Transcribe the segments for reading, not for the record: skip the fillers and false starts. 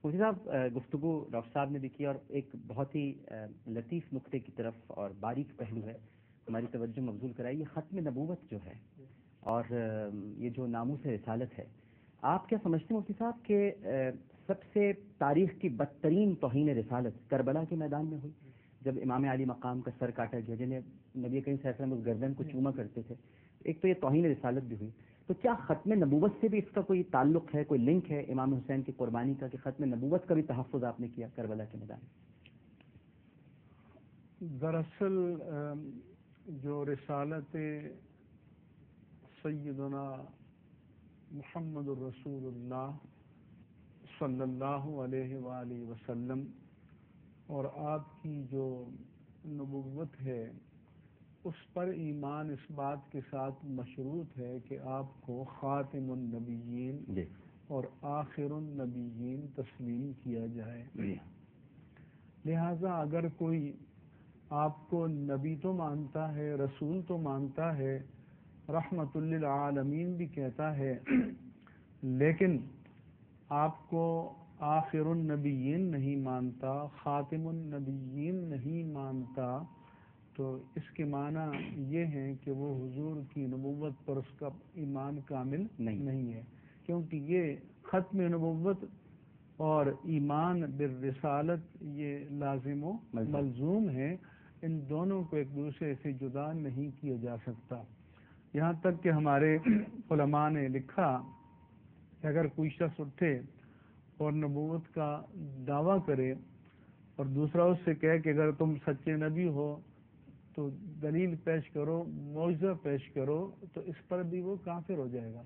مفتی صاحب گفتگو ڈاکٹر صاحب نے بھی کی اور ایک بہت ہی لطیف نقطے کی طرف اور باریک پہلو ہے ہماری توجہ مبذول کرائی، یہ ختم نبوت جو ہے اور یہ جو ناموس رسالت ہے، آپ کیا سمجھتے ہیں مفتی صاحب کہ سب سے تاریخ کی بدترین توہین رسالت کربلا کے میدان میں ہوئی جب امام علی مقام کا سر کاٹا گیا، جنہیں نبی کریم صلی اللہ علیہ وسلم اس گردن کو چوما کرتے تھے؟ ایک تو یہ توہین رسالت بھی ہوئی، تو کیا ختم نبوت سے بھی اس کا کوئی تعلق ہے، کوئی لنک ہے امام حسین کی قربانی کا کہ ختم نبوت کا بھی تحفظ آپ نے کیا کربلا کے میدان میں؟ دراصل جو رسالت سیدنا محمد الرسول اللہ صلی اللہ علیہ وآلہ وسلم اور آپ کی جو نبوت ہے اس پر ایمان اس بات کے ساتھ مشروط ہے کہ آپ کو خاتم النبیین اور آخر النبیین تسلیم کیا جائے. لہذا اگر کوئی آپ کو نبی تو مانتا ہے، رسول تو مانتا ہے، رحمت للعالمین بھی کہتا ہے، لیکن آپ کو آخر النبیین نہیں مانتا، خاتم النبیین نہیں مانتا، تو اس کے معنی یہ ہے کہ وہ حضور کی نبوت پر اس کا ایمان کامل نہیں ہے، کیونکہ یہ ختم نبوت اور ایمان بالرسالت یہ لازم و ملزوم ہے، ان دونوں کو ایک دوسرے سے جدا نہیں کیا جا سکتا. یہاں تک کہ ہمارے علماء نے لکھا کہ اگر کوئی شخص اٹھے اور نبوت کا دعویٰ کرے اور دوسرا اس سے کہے کہ اگر تم سچے نبی ہو تو دلیل پیش کرو، معجزہ پیش کرو، تو اس پر بھی وہ کافر ہو جائے گا.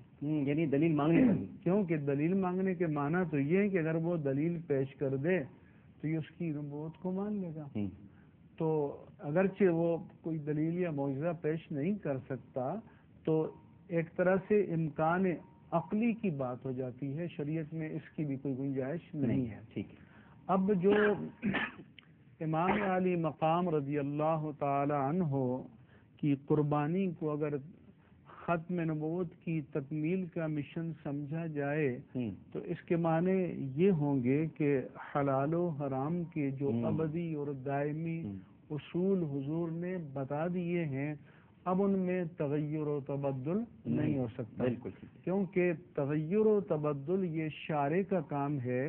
یعنی دلیل مانگنے کا کیونکہ دلیل مانگنے کے معنی تو یہ ہے کہ اگر وہ دلیل پیش کر دے تو یہ اس کی نبوت کو مان لے گا. تو اگرچہ وہ کوئی دلیل یا معجزہ پیش نہیں کر سکتا تو ایک طرح سے امکان عقلی کی بات ہو جاتی ہے، شریعت میں اس کی بھی کوئی گنجائش نہیں ہے. ٹھیک ہے. اب جو امام علی مقام رضی اللہ تعالی عنہ کی قربانی کو اگر ختم نبوت کی تکمیل کا مشن سمجھا جائے تو اس کے معنی یہ ہوں گے کہ حلال و حرام کے جو ابدی اور دائمی اصول حضور نے بتا دیے ہیں اب ان میں تغیر و تبدل نہیں ہو سکتا. بالکل، کیونکہ تغیر و تبدل یہ شارع کا کام ہے،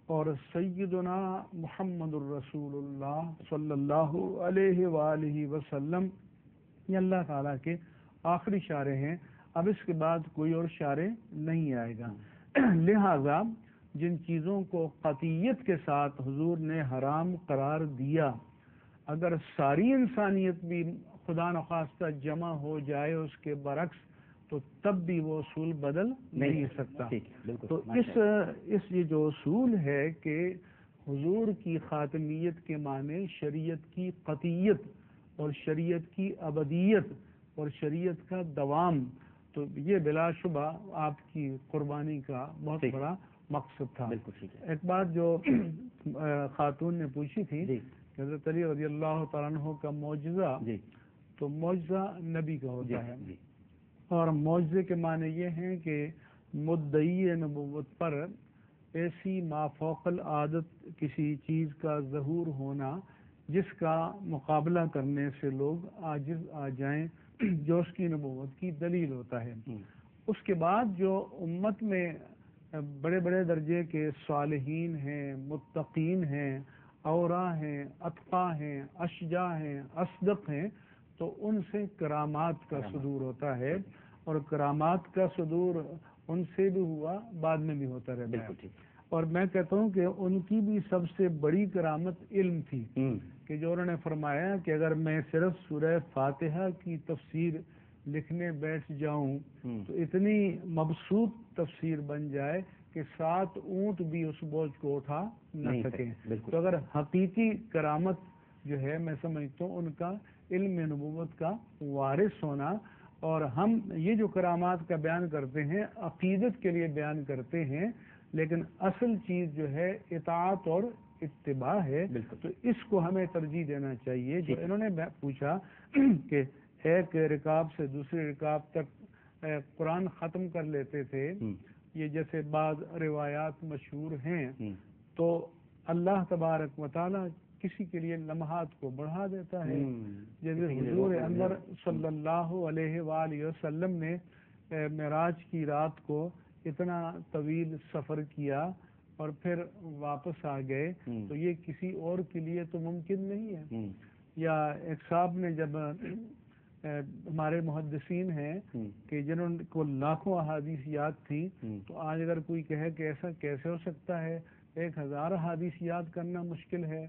اور سیدنا محمد الرسول اللہ صلی اللہ علیہ وآلہ وسلم یہ اللہ تعالیٰ کے آخری شارع ہیں. اب اس کے بعد کوئی اور شارع نہیں آئے گا. لہذا جن چیزوں کو قطعیت کے ساتھ حضور نے حرام قرار دیا، اگر ساری انسانیت بھی خدا نخواستہ جمع ہو جائے اس کے برعکس تو تب بھی وہ اصول بدل نہیں سکتا. تو اس یہ جو اصول ہے کہ حضور کی خاتمیت کے معنی شریعت کی قطعیت اور شریعت کی ابدیت اور شریعت کا دوام، تو یہ بلا شبہ آپ کی قربانی کا بہت بڑا مقصد تھا. ایک بات جو خاتون نے پوچھی تھی حضرت علی رضی اللہ تعالیٰ عنہ کا معجزہ، تو معجزہ نبی کا ہوتا ہے، اور معجزے کے معنی یہ ہیں کہ مدعی نبوت پر ایسی مافوق العادت کسی چیز کا ظہور ہونا جس کا مقابلہ کرنے سے لوگ عاجز آ جائیں، جو اس کی نبوت کی دلیل ہوتا ہے. اس کے بعد جو امت میں بڑے بڑے درجے کے صالحین ہیں، متقین ہیں، اوراء ہیں، اتقا ہیں، اشجاع ہیں، اصدق ہیں، تو ان سے کرامات کا صدور ہوتا ہے، اور کرامات کا صدور ان سے بھی ہوا، بعد میں بھی ہوتا رہتا ہے. اور میں کہتا ہوں کہ ان کی بھی سب سے بڑی کرامت علم تھی کہ جو انہوں نے فرمایا کہ اگر میں صرف سورہ فاتحہ کی تفسیر لکھنے بیٹھ جاؤں تو اتنی مبسوط تفسیر بن جائے کہ 7 اونٹ بھی اس بوجھ کو اٹھا نہ سکیں. تو اگر حقیقی کرامت جو ہے میں سمجھتا ہوں ان کا علم نبوت کا وارث ہونا، اور ہم یہ جو کرامات کا بیان کرتے ہیں عقیدت کے لیے بیان کرتے ہیں، لیکن اصل چیز جو ہے اطاعت اور اتباع ہے. تو اس کو ہمیں ترجیح دینا چاہیے. جو انہوں نے پوچھا کہ ایک رکاب سے دوسری رکاب تک قرآن ختم کر لیتے تھے، یہ جیسے بعض روایات مشہور ہیں تو اللہ تبارک و تعالیٰ کسی کے لیے لمحات کو بڑھا دیتا ہے. جیسے حضور انور صلی اللہ علیہ وآلہ وسلم نے معراج کی رات کو اتنا طویل سفر کیا اور پھر واپس آ گئے، تو یہ کسی اور کے لیے تو ممکن نہیں ہے. یا ایک صاحب نے جب ہمارے محدثین ہیں کہ جنہوں کو لاکھوں احادیث یاد تھی، تو آج اگر کوئی کہے کہ ایسا کیسے ہو سکتا ہے، 1000 احادیث یاد کرنا مشکل ہے،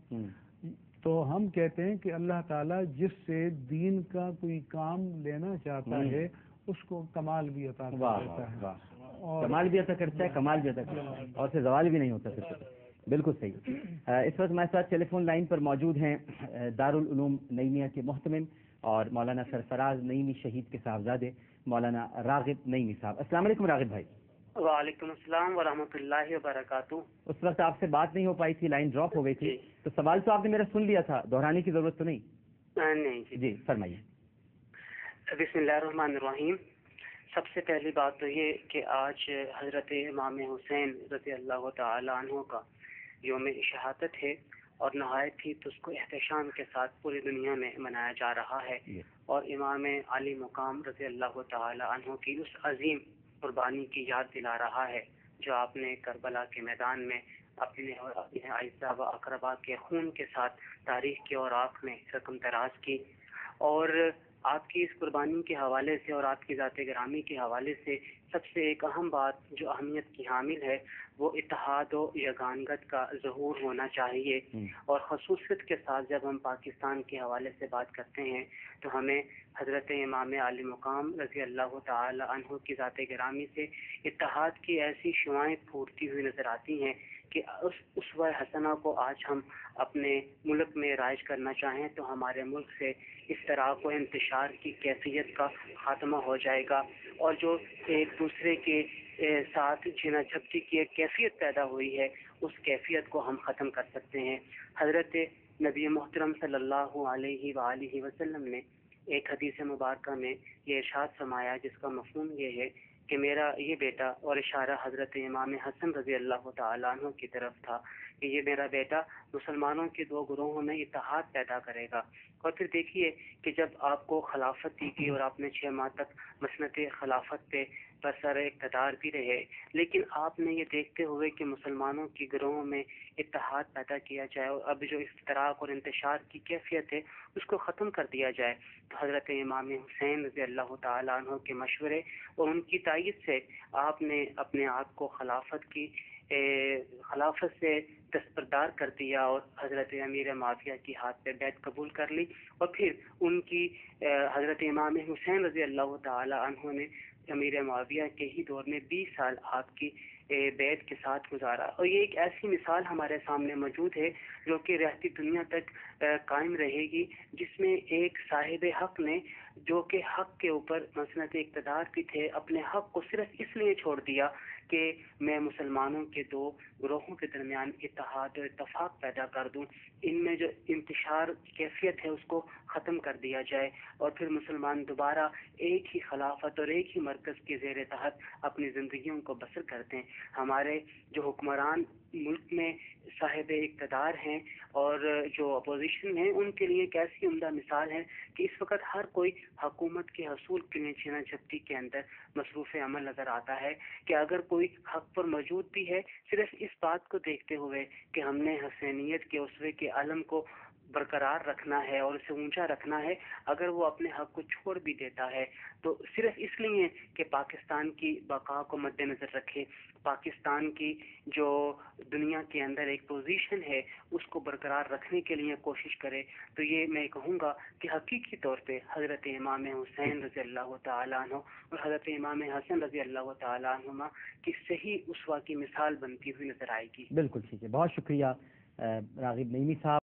تو ہم کہتے ہیں کہ اللہ تعالیٰ جس سے دین کا کوئی کام لینا چاہتا ہے اس کو کمال بھی عطا کرتا ہے، کمال بھی عطا کرتا ہے، کمال بھی عطا کرتا ہے، اور سے زوال بھی نہیں ہوتا. بالکل صحیح. اس وقت ہمارے ساتھ ٹیلی فون لائن پر موجود ہیں دارالعلوم نعیمیہ کے محتمم اور مولانا سرفراز نعیمی شہید کے صاحبزادے مولانا راغب نعیمی صاحب. السلام علیکم راغب بھائی. وعلیکم السلام ورحمۃ اللہ وبرکاتہ. اس وقت آپ سے بات نہیں ہو پائی تھی، لائن ڈراپ ہو گئی تھی، تو سوال تو آپ نے میرا سن لیا تھا، دہرانے کی ضرورت تو نہیں؟ نہیں جی فرمائیے. بسم اللہ الرحمن الرحیم. سب سے پہلی بات تو یہ کہ آج حضرت امام حسین رضی اللہ تعالی عنہ کا یوم شہادت ہے، اور نہایت ہی تو اس کو احتشام کے ساتھ پوری دنیا میں منایا جا رہا ہے، اور امام علی مقام رضی اللہ تعالی عنہ کی اس عظیم قربانی کی یاد دلا رہا ہے جو آپ نے کربلا کے میدان میں اپنے اور اپنے اعزاء و اقربا کے خون کے ساتھ تاریخ کی اور آنکھ میں رقم دراز کی. اور آپ کی اس قربانی کے حوالے سے اور آپ کی ذات گرامی کے حوالے سے سب سے ایک اہم بات جو اہمیت کی حامل ہے وہ اتحاد و یگانگت کا ظہور ہونا چاہیے. اور خصوصیت کے ساتھ جب ہم پاکستان کے حوالے سے بات کرتے ہیں تو ہمیں حضرت امام علی مقام رضی اللہ تعالی عنہ کی ذات گرامی سے اتحاد کی ایسی شعائیں پھوٹتی ہوئی نظر آتی ہیں کہ اس اسوہ حسنہ کو آج ہم اپنے ملک میں رائج کرنا چاہیں تو ہمارے ملک سے اشتراک و انتشار کی کیفیت کا خاتمہ ہو جائے گا، اور جو ایک دوسرے کے ساتھ جھینا جھپٹی کی ایک کیفیت پیدا ہوئی ہے اس کیفیت کو ہم ختم کر سکتے ہیں. حضرت نبی محترم صلی اللہ علیہ وآلہ وسلم نے ایک حدیث مبارکہ میں یہ ارشاد فرمایا جس کا مفہوم یہ ہے کہ میرا یہ بیٹا، اور اشارہ حضرت امام حسن رضی اللہ تعالیٰ عنہ کی طرف تھا، کہ یہ میرا بیٹا مسلمانوں کے 2 گروہوں میں اتحاد پیدا کرے گا. اور پھر دیکھیے کہ جب آپ کو خلافت دی گئی اور آپ نے 6 ماہ تک مسنت خلافت پہ برسر اقتدار بھی رہے، لیکن آپ نے یہ دیکھتے ہوئے کہ مسلمانوں کی گروہوں میں اتحاد پیدا کیا جائے اور اب جو افتراق اور انتشار کی کیفیت ہے اس کو ختم کر دیا جائے، تو حضرت امام حسین رضی اللہ تعالیٰ عنہ کے مشورے اور ان کی تائید سے آپ نے اپنے آپ کو خلافت سے دستبردار کر دیا اور حضرت امیر معاویہ کی ہاتھ پہ بیعت قبول کر لی. اور پھر ان کی حضرت امام حسین رضی اللہ تعالی عنہ نے امیر معاویہ کے ہی دور میں 20 سال آپ کی بیعت کے ساتھ گزارا. اور یہ ایک ایسی مثال ہمارے سامنے موجود ہے جو کہ رہتی دنیا تک قائم رہے گی، جس میں ایک صاحب حق نے جو کہ حق کے اوپر مسنت اقتدار بھی تھے، اپنے حق کو صرف اس لیے چھوڑ دیا کہ میں مسلمانوں کے 2 گروہوں کے درمیان اتحاد و اتفاق پیدا کر دوں، ان میں جو انتشار کیفیت ہے اس کو ختم کر دیا جائے، اور پھر مسلمان دوبارہ ایک ہی خلافت اور ایک ہی مرکز کے زیر تحت اپنی زندگیوں کو بسر کرتے ہیں. ہمارے جو حکمران ملک میں صاحب اقتدار ہیں اور جو اپوزیشن ہیں ان کے لیے ایک ایسی عمدہ مثال ہے کہ اس وقت ہر کوئی حکومت کے حصول کے لیے چھینا جھپٹی کے اندر مصروف عمل نظر آتا ہے، کہ اگر کوئی حق پر موجود بھی ہے صرف اس بات کو دیکھتے ہوئے کہ ہم نے حسینیت کے اسوے کے علم کو برقرار رکھنا ہے اور اسے اونچا رکھنا ہے، اگر وہ اپنے حق کو چھوڑ بھی دیتا ہے تو صرف اس لیے کہ پاکستان کی بقا کو مد نظر رکھے، پاکستان کی جو دنیا کے اندر ایک پوزیشن ہے اس کو برقرار رکھنے کے لیے کوشش کرے، تو یہ میں کہوں گا کہ حقیقی طور پہ حضرت امام حسین رضی اللہ تعالیٰ عنہ اور حضرت امام حسن رضی اللہ تعالیٰ عنہما کی صحیح اسوہ کی مثال بنتی ہوئی نظر آئے گی. بالکل ٹھیک ہے، بہت شکریہ راغب نعیمی صاحب.